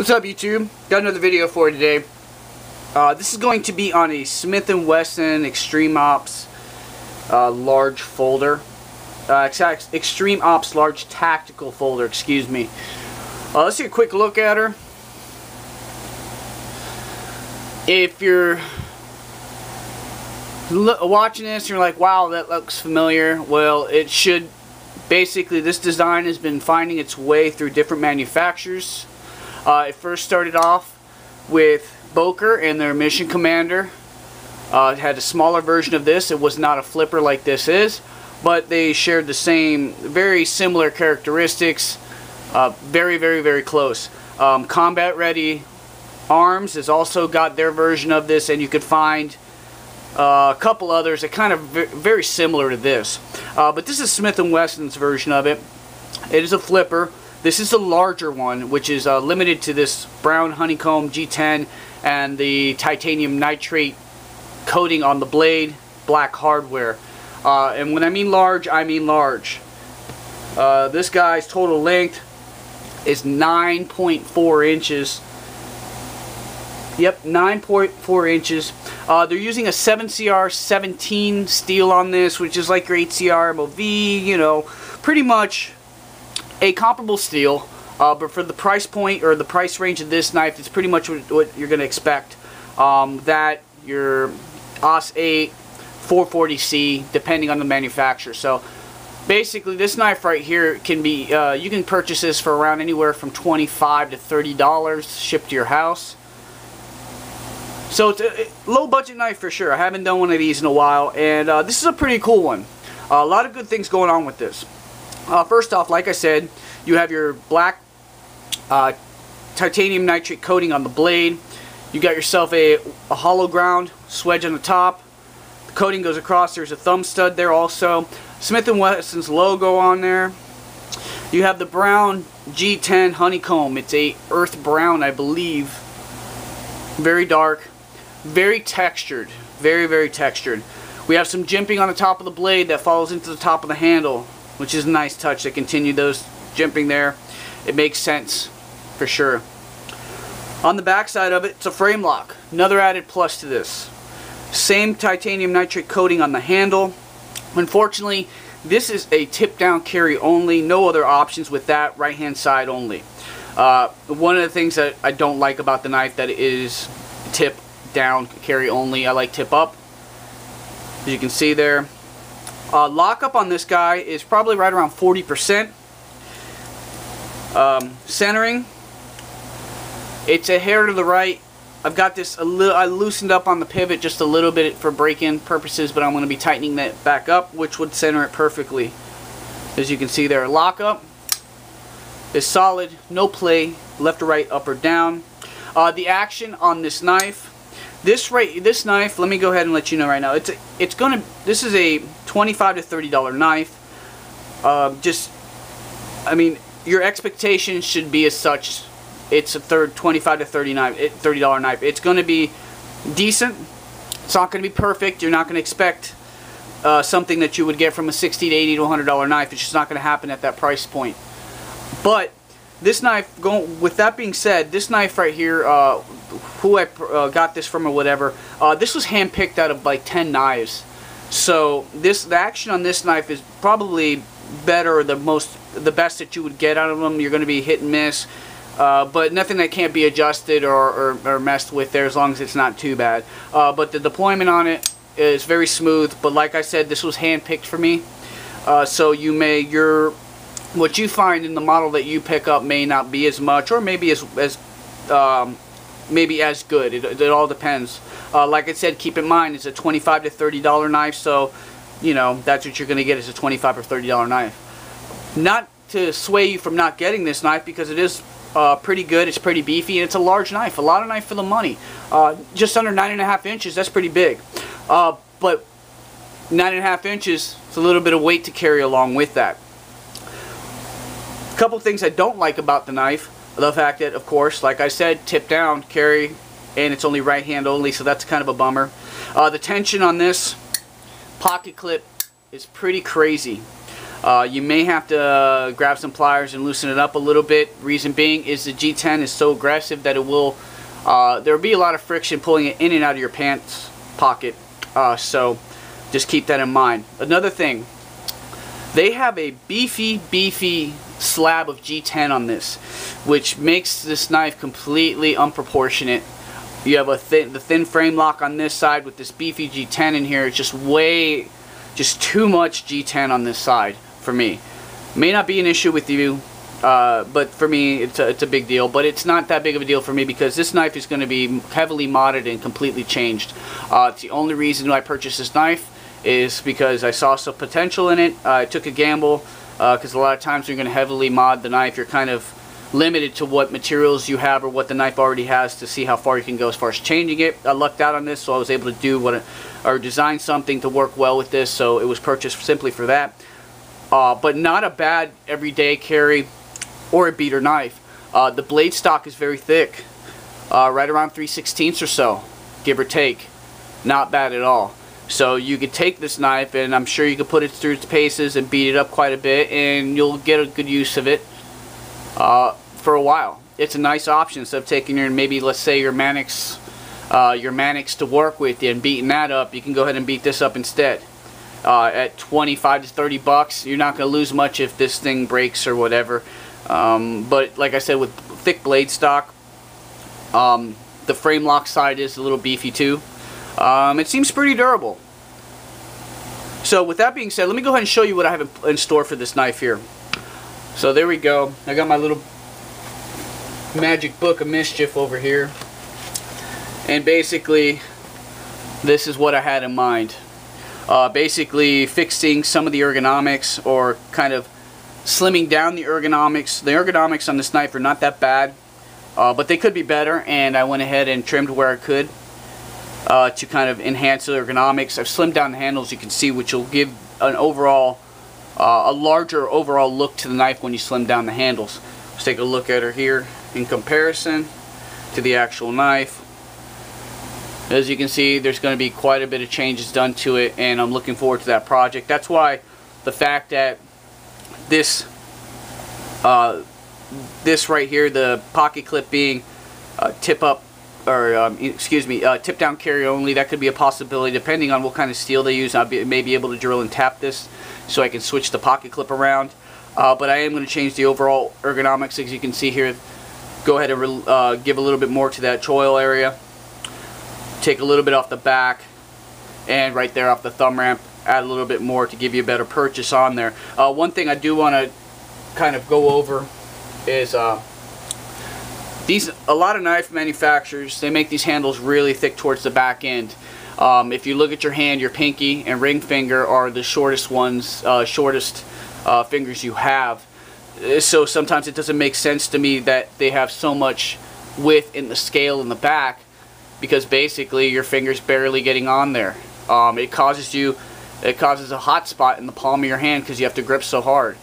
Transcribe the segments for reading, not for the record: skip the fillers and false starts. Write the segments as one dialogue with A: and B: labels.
A: What's up, YouTube? Got another video for you today. This is going to be on a Smith & Wesson Extreme Ops large folder. Extreme Ops large tactical folder, excuse me. Let's take a quick look at her. If you're watching this and you're like, wow, that looks familiar, well, it should. Basically, this design has been finding its way through different manufacturers. It first started off with Boker and their Mission Commander. It had a smaller version of this. It was not a flipper like this is, but they shared the same, very similar characteristics. Very close. Combat Ready Arms has also got their version of this, and you could find a couple others that kind of very similar to this. But this is Smith & Wesson's version of it. It is a flipper. This is the larger one, which is limited to this brown Honeycomb G10 and the titanium nitrate coating on the blade, black hardware. And when I mean large, I mean large. This guy's total length is 9.4 inches. Yep, 9.4 inches. They're using a 7CR17 steel on this, which is like your 8CR MOV, you know, pretty much a comparable steel, but for the price point or the price range of this knife, it's pretty much what you're going to expect. That your AUS 8, 440C, depending on the manufacturer. So basically, this knife right here can be, you can purchase this for around anywhere from $25 to $30 shipped to your house. So it's a low budget knife for sure. I haven't done one of these in a while, and this is a pretty cool one. A lot of good things going on with this. First off, like I said, you have your black titanium nitrate coating on the blade. You got yourself a hollow ground swedge on the top. The coating goes across. There's a thumb stud there also. Smith & Wesson's logo on there. You have the brown G10 Honeycomb. It's a earth brown, I believe. Very dark. Very textured. Very textured. We have some jimping on the top of the blade that follows into the top of the handle, which is a nice touch to continue those jimping there. It makes sense for sure. On the back side of it, it's a frame lock. Another added plus to this. Same titanium nitrate coating on the handle. Unfortunately, this is a tip down carry only. No other options with that. Right hand side only. One of the things that I don't like about the knife that it is tip down carry only. I like tip up. As you can see there. Lockup on this guy is probably right around 40%. Centering, it's a hair to the right. I've got this a little. I loosened up on the pivot just a little bit for break-in purposes, but I'm going to be tightening that back up, which would center it perfectly. As you can see there, lockup is solid, no play, left or right, up or down. The action on this knife. This knife, let me go ahead and let you know right now. This is a $25 to $30 knife. I mean, your expectations should be as such. It's a $25 to $30 knife. It's going to be decent. It's not going to be perfect. You're not going to expect something that you would get from a $60 to $80 to $100 knife. It's just not going to happen at that price point. But this knife, with that being said, this knife right here, who I got this from or whatever, this was hand-picked out of like 10 knives. So the action on this knife is probably better, the best that you would get out of them. You're going to be hit and miss, but nothing that can't be adjusted or messed with there, as long as it's not too bad. But the deployment on it is very smooth. But like I said, this was hand-picked for me. So what you find in the model that you pick up may not be as much, or maybe maybe as good. It all depends. Like I said, keep in mind it's a $25 to $30 knife, so you know that's what you're going to get, is a $25 or $30 knife. Not to sway you from not getting this knife, because it is pretty good. It's pretty beefy, and it's a large knife. A lot of knife for the money. Just under 9.5 inches. That's pretty big. But 9.5 inches, it's a little bit of weight to carry along with that. A couple things I don't like about the knife. The fact that, of course, like I said, tip down carry, and it's only right hand only, so that's kind of a bummer. The tension on this pocket clip is pretty crazy. You may have to grab some pliers and loosen it up a little bit. Reason being is the G10 is so aggressive that it will, there will be a lot of friction pulling it in and out of your pants pocket. So just keep that in mind. Another thing, they have a beefy slab of G10 on this, which makes this knife completely unproportionate. You have the thin frame lock on this side with this beefy G10 in here. It's just too much G10 on this side for me. May not be an issue with you, but for me it's a big deal. But it's not that big of a deal for me because this knife is going to be heavily modded and completely changed. It's the only reason I purchased this knife is because I saw some potential in it. I took a gamble because a lot of times when you're going to heavily mod the knife, you're kind of limited to what materials you have or what the knife already has to see how far you can go as far as changing it. I lucked out on this, so I was able to do or design something to work well with this, so it was purchased simply for that. But not a bad everyday carry or a beater knife. The blade stock is very thick, right around 3/16 or so, give or take. Not bad at all. So you could take this knife and I'm sure you could put it through its paces and beat it up quite a bit and you'll get a good use of it for a while. It's a nice option instead of taking your, maybe let's say your Mannix to work with you and beating that up. You can go ahead and beat this up instead. At 25 to 30 bucks, you're not going to lose much if this thing breaks or whatever. But like I said, with thick blade stock, the frame lock side is a little beefy too. It seems pretty durable. So with that being said, let me go ahead and show you what I have in store for this knife here. So there we go. I got my little magic book of mischief over here. And basically, this is what I had in mind. Basically fixing some of the ergonomics or kind of slimming down the ergonomics. The ergonomics on this knife are not that bad, but they could be better, and I went ahead and trimmed where I could to kind of enhance the ergonomics. I've slimmed down the handles, you can see, which will give an overall, a larger overall look to the knife when you slim down the handles. Let's take a look at her here in comparison to the actual knife. As you can see, there's going to be quite a bit of changes done to it, and I'm looking forward to that project. That's why the fact that this this right here, the pocket clip being tip up, or tip down carry only, that could be a possibility depending on what kind of steel they use. I may be able to drill and tap this so I can switch the pocket clip around. But I am going to change the overall ergonomics, as you can see here. Go ahead and give a little bit more to that choil area. Take a little bit off the back, and right there off the thumb ramp, add a little bit more to give you a better purchase on there. One thing I do want to kind of go over is a lot of knife manufacturers, they make these handles really thick towards the back end. If you look at your hand, your pinky and ring finger are the shortest ones, fingers you have. So sometimes it doesn't make sense to me that they have so much width in the scale in the back, because basically your finger's barely getting on there. It causes a hot spot in the palm of your hand because you have to grip so hard.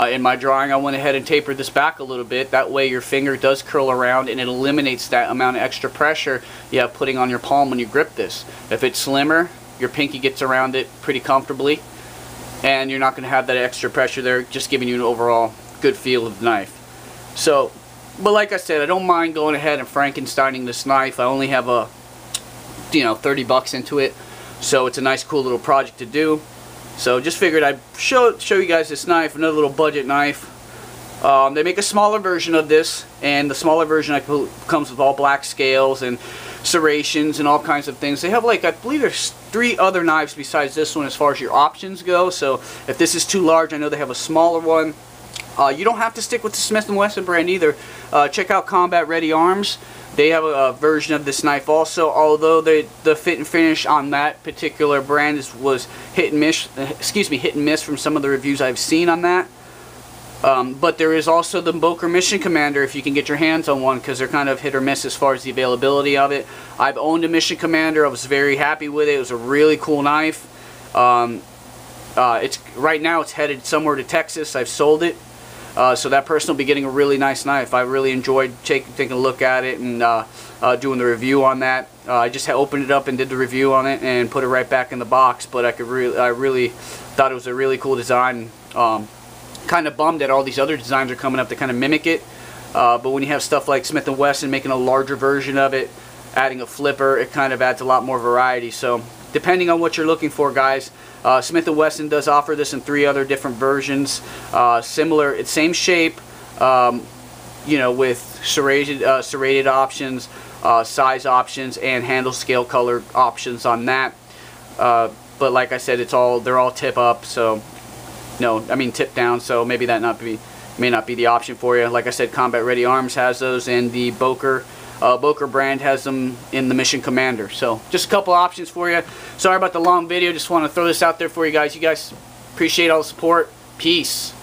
A: In my drawing, I went ahead and tapered this back a little bit. That way your finger does curl around and it eliminates that amount of extra pressure you have putting on your palm when you grip this. If it's slimmer, your pinky gets around it pretty comfortably, and you're not going to have that extra pressure there, just giving you an overall good feel of the knife. So, but like I said, I don't mind going ahead and Frankensteining this knife. I only have 30 bucks into it, so it's a nice cool little project to do. So just figured I'd show you guys this knife, another little budget knife. They make a smaller version of this, and the smaller version comes with all black scales and serrations and all kinds of things. They have, like, I believe there's 3 other knives besides this one as far as your options go. So if this is too large, I know they have a smaller one. You don't have to stick with the Smith & Wesson brand either. Check out Combat Ready Arms. They have a version of this knife also, although the fit and finish on that particular brand was hit and miss from some of the reviews I've seen on that. But there is also the Boker Mission Commander, if you can get your hands on one, because they're kind of hit or miss as far as the availability of it. I've owned a Mission Commander. I was very happy with it. It was a really cool knife. Right now it's headed somewhere to Texas. I've sold it. So that person will be getting a really nice knife. I really enjoyed taking a look at it and doing the review on that. I just opened it up and did the review on it and put it right back in the box. But I really Thought it was a really cool design. Kind of bummed that all these other designs are coming up to kind of mimic it. But when you have stuff like Smith & Wesson making a larger version of it, adding a flipper, it kind of adds a lot more variety. So depending on what you're looking for, guys, Smith & Wesson does offer this in 3 other different versions. Similar, it's same shape, you know, with serrated options, size options, and handle scale color options on that. But like I said, they're all tip up, so no, I mean tip down, so maybe that may not be the option for you. Like I said, Combat Ready Arms has those, and the Boker brand has them in the Mission Commander. So just a couple options for you. Sorry about the long video, just want to throw this out there for you guys. You guys appreciate all the support. Peace.